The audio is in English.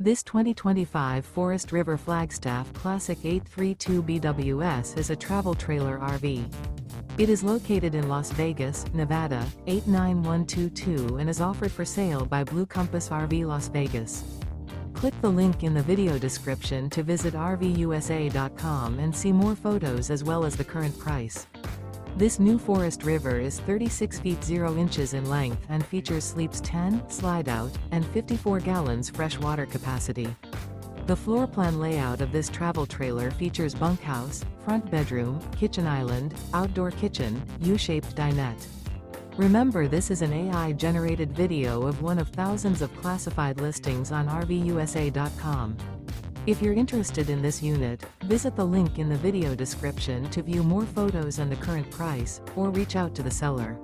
This 2025 Forest River Flagstaff Classic 832 BWS is a travel trailer RV. It is located in Las Vegas, Nevada, 89122 and is offered for sale by Blue Compass RV Las Vegas. Click the link in the video description to visit RVUSA.com and see more photos as well as the current price. This new Forest River is 36 feet 0 inches in length and features sleeps 10, Slideout, and 54 gallons fresh water capacity. The floor plan layout of this travel trailer features bunkhouse, front bedroom, kitchen island, outdoor kitchen, U-shaped dinette. Remember, this is an AI-generated video of one of thousands of classified listings on RVUSA.com. If you're interested in this unit, visit the link in the video description to view more photos and the current price, or reach out to the seller.